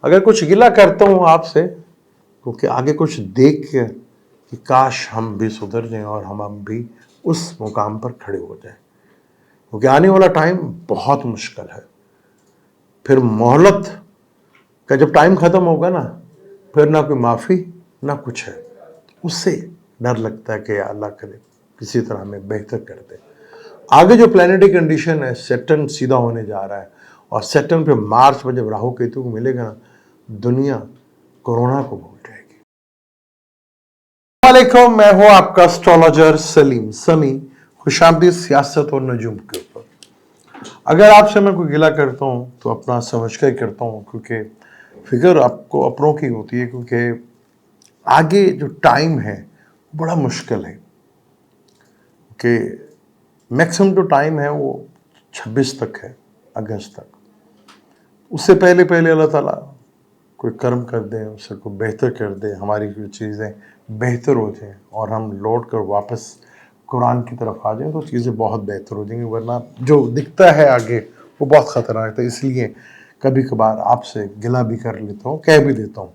اگر کچھ گلہ کرتا ہوں آپ سے کیونکہ آگے کچھ دیکھ کے کہ کاش ہم بھی سدھر جائیں اور ہم بھی اس مقام پر کھڑے ہو جائیں، کیونکہ آنے والا ٹائم بہت مشکل ہے. پھر مہلت کا جب ٹائم ختم ہوگا نا، پھر نہ کوئی معافی نہ کچھ ہے. اس سے ڈر لگتا ہے کہ یا اللہ کرے کسی طرح ہمیں بہتر کر دے. آگے جو پلانیٹری کنڈیشن ہے، سیٹرن سیدھا ہونے جا رہا ہے، اور سیٹرن پہ مارچ میں جب راہو کیتو کو ملے گا نا، دنیا کورونا کو بھول جائے گی. السلام علیکم، میں ہوں آپ کا اسٹرالوجر سلیم سمی. خوش آمدید سیاست اور نجوم کے اوپر. اگر آپ سے میں کوئی گلہ کرتا ہوں تو اپنا سمجھ کر کرتا ہوں، کیونکہ فکر آپ کو اپنوں کی ہوتی ہے، کیونکہ آگے جو ٹائم ہے بڑا مشکل ہے. کہ میکسیمم جو ٹائم ہے وہ 26 تک ہے، اگست تک. اس سے پہلے اللہ تعالیٰ کوئی کرم کر دیں، اس سے کوئی بہتر کر دے، ہماری کوئی چیزیں بہتر ہو جائیں اور ہم لوٹ کر واپس قرآن کی طرف آ جائیں تو چیزیں بہت بہتر ہو جائیں گی. ورنہ جو دکھتا ہے آگے وہ بہت خطرناک ہے. اس لیے کبھی کبھار آپ سے گلہ بھی کر لیتا ہوں، کہہ بھی دیتا ہوں،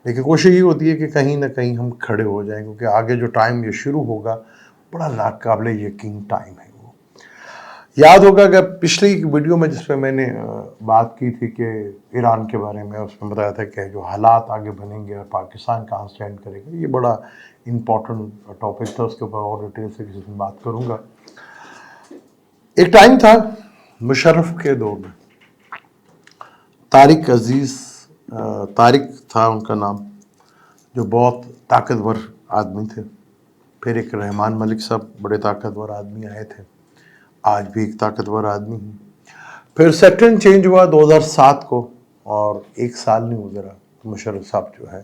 لیکن کوشش یہ ہوتی ہے کہ کہیں نہ کہیں ہم کھڑے ہو جائیں، کیونکہ آگے جو ٹائم یہ شروع ہوگا بڑا ناقابل یقین ٹائم ہے. وہ یاد ہوگا کہ پچھلی ویڈیو میں جس پہ میں نے بات کی تھی کہ ایران کے بارے میں، اس میں بتایا تھا کہ جو حالات آگے بنیں گے اور پاکستان کہاں سٹینڈ کرے گا. یہ بڑا امپورٹنٹ ٹاپک تھا، اس کے اوپر اور ڈیٹیل سے کسی دن بات کروں گا. ایک ٹائم تھا مشرف کے دور میں، طارق عزیز، طارق تھا ان کا نام، جو بہت طاقتور آدمی تھے. پھر ایک رحمان ملک صاحب، بڑے طاقتور آدمی آئے تھے، آج بھی ایک طاقتور آدمی ہیں. پھر سیکٹرن چینج ہوا 2007 کو، اور ایک سال نہیں گزرا مشرف صاحب جو ہے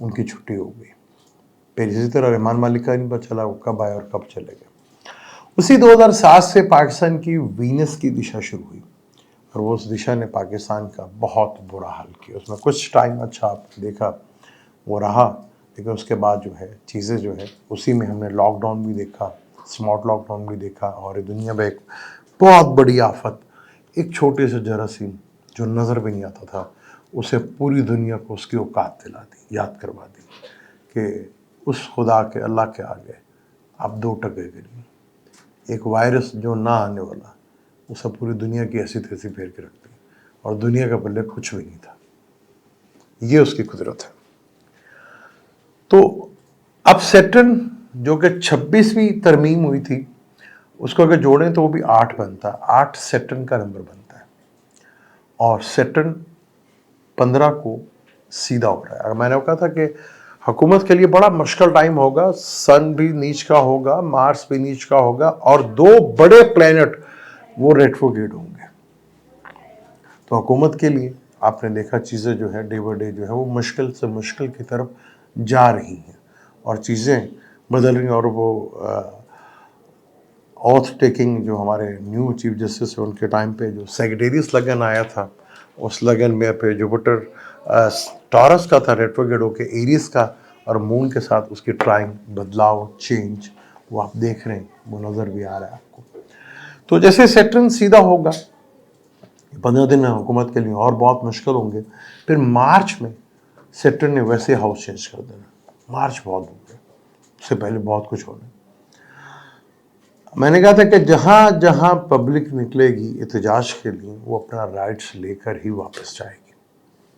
ان کی چھٹی ہو گئی. پھر اسی طرح رحمان ملک کا نہیں پتہ چلا وہ کب آئے اور کب چلے گئے. اسی 2007 سے پاکستان کی وینس کی دشا شروع ہوئی، اور وہ اس دشا نے پاکستان کا بہت برا حال کیا. اس میں کچھ ٹائم اچھا آپ دیکھا وہ رہا، لیکن اس کے بعد جو ہے چیزیں جو ہے اسی میں ہم نے لاک ڈاؤن بھی دیکھا، سمارٹ لاک ڈاؤن بھی دیکھا، اور دنیا میں ایک بہت بڑی آفت، ایک چھوٹے سے جراثیم جو نظر بھی نہیں آتا تھا، اسے پوری دنیا کو اس کی اوقات دلا دی، یاد کروا دی کہ اس خدا کے، اللہ کے آگے آپ 2 ٹکے کے نہیں. ایک وائرس جو نہ آنے والا، اسے پوری دنیا کی ایسی تیسی پھیر کے رکھ دی، اور دنیا کا پلے کچھ بھی نہیں تھا. یہ اس کی قدرت ہے. تو اب سیٹرن جو کہ 26ویں ترمیم ہوئی تھی، اس کو اگر جوڑیں تو وہ بھی 8 بنتا ہے. 8 سیٹرن کا نمبر بنتا ہے، اور سیٹرن 15 کو سیدھا ہو رہا ہے. میں نے کہا تھا کہ حکومت کے لیے بڑا مشکل ٹائم ہوگا. سن بھی نیچ کا ہوگا، مارس بھی نیچ کا ہوگا، اور 2 بڑے پلینٹ وہ ریٹروگیڈ ہوں گے. تو حکومت کے لیے آپ نے دیکھا چیزیں جو ہے ڈے بائی ڈے جو ہے وہ مشکل سے مشکل کی طرف جا رہی ہیں، اور چیزیں بدل رہی ہیں. اور وہ آتھ ٹیکنگ جو ہمارے نیو چیف جسٹس ہیں ان کے ٹائم پہ جو سیگیٹیریس لگن آیا تھا، اس لگن میں پہ جوپٹر ٹارس کا تھا ریٹروگیڈ ہو کے ایریس کا، اور مون کے ساتھ اس کی ٹرائنگ، بدلاؤ، چینج، وہ آپ دیکھ رہے ہیں، وہ نظر بھی آ رہا ہے آپ کو. تو جیسے سیٹرن سیدھا ہوگا 15 دن حکومت کے لیے اور بہت مشکل ہوں گے. پھر مارچ میں سیٹرن نے ویسے ہاؤس چینج کر دینا. مارچ بہت ہو گیا، اس سے پہلے بہت کچھ ہونا. میں نے کہا تھا کہ جہاں جہاں پبلک نکلے گی احتجاج کے لیے، وہ اپنا رائٹس لے کر ہی واپس جائے گی.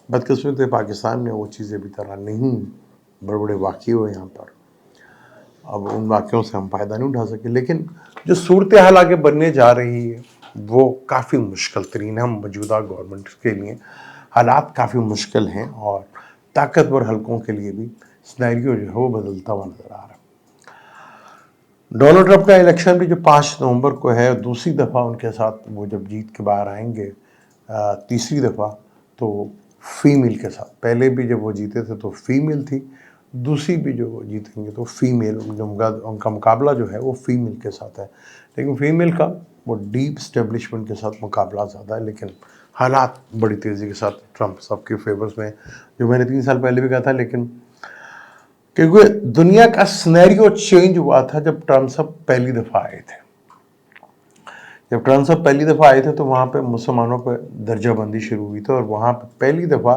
بدقسمتی پاکستان میں وہ چیزیں بھی طرح نہیں، بڑے بڑے واقعے ہوئے یہاں پر. اب ان واقعوں سے ہم فائدہ نہیں اٹھا سکے، لیکن جو صورتحال آگے بننے جا رہی ہے وہ کافی مشکل ترین ہے. ہم موجودہ گورنمنٹ کے لیے حالات کافی مشکل ہیں، اور طاقتور حلقوں کے لیے بھی سینیریو جو ہے وہ بدلتا ہوا نظر آ رہا ہے. ڈونلڈ ٹرمپ کا الیکشن بھی جو 5 نومبر کو ہے، دوسری دفعہ ان کے ساتھ وہ جب جیت کے باہر آئیں گے، تیسری دفعہ، تو فیمیل کے ساتھ. پہلے بھی جب وہ جیتے تھے تو فیمیل تھی، دوسری بھی جو وہ جیتیں گے تو فیمیل، ان کا مقابلہ جو ہے وہ فیمیل کے ساتھ ہے. لیکن فیمیل کا وہ ڈیپ اسٹیبلشمنٹ کے ساتھ مقابلہ زیادہ ہے، لیکن حالات بڑی تیزی کے ساتھ ٹرمپ صاحب کے فیورز میں، جو میں نے 3 سال پہلے بھی کہا تھا. لیکن کیونکہ دنیا کا سینیریو چینج ہوا تھا جب ٹرمپ صاحب پہلی دفعہ آئے تھے. جب ٹرمپ صاحب پہلی دفعہ آئے تھے تو وہاں پہ مسلمانوں پہ درجہ بندی شروع ہوئی تھی، اور وہاں پہ پہلی دفعہ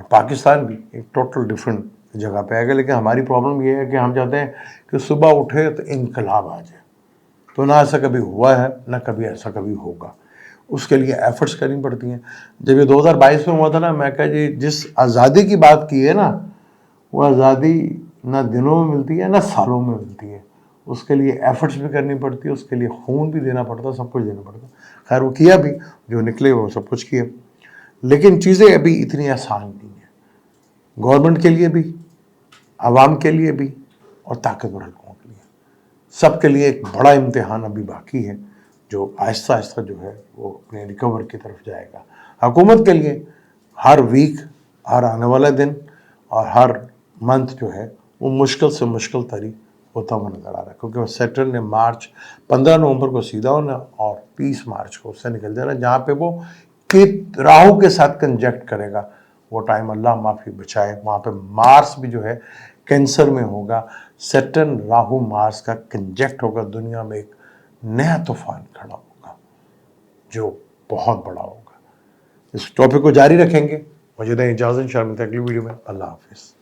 اور پاکستان بھی ایک ٹوٹل ڈفرینٹ جگہ پہ آئے گا. لیکن ہماری پرابلم یہ ہے کہ ہم چاہتے ہیں کہ صبح اٹھے تو انقلاب آ جائے. تو نہ ایسا کبھی ہوا ہے نہ کبھی ایسا کبھی ہوگا. اس کے لیے ایفرٹس کرنی پڑتی ہیں. جب یہ 2022 میں ہوا تھا نا, میں کہا جی جس آزادی کی بات کی ہے نا, وہ آزادی نہ دنوں میں ملتی ہے نہ سالوں میں ملتی ہے. اس کے لیے ایفرٹس بھی کرنی پڑتی ہے, اس کے لیے خون بھی دینا پڑتا ہے, سب کچھ دینا پڑتا ہے. خیر وہ کیا بھی, جو نکلے وہ سب کچھ کیا. لیکن چیزیں ابھی اتنی آسان نہیں ہیں, گورنمنٹ کے لیے بھی, عوام کے لیے بھی, اور طاقتور حلقوں کے لیے. سب کے لیے ایک بڑا امتحان ابھی باقی ہے, جو آہستہ آہستہ جو ہے وہ اپنے ریکور کی طرف جائے گا. حکومت کے لیے ہر ویک, ہر آنے والا دن اور ہر منتھ جو ہے وہ مشکل سے مشکل تری ہوتا ہوا نظر آ رہا ہے, کیونکہ وہ سیکٹر نے مارچ 15 نومبر کو سیدھا ہونا اور 30 مارچ کو اس سے نکل جانا, جہاں پہ وہ راہو کے ساتھ کنجیکٹ کرے گا. وہ ٹائم اللہ معافی بچائے, وہاں پہ مارس بھی جو ہے کینسر میں ہوگا. سیٹرن راہو مارس کا کنجیکٹ ہوگا, دنیا میں ایک نیا طوفان کھڑا ہوگا جو بہت بڑا ہوگا. اس ٹاپک کو جاری رکھیں گے. مجھے دیں اجازت, انشاءاللہ ملتے ہیں اگلی ویڈیو میں. اللہ حافظ.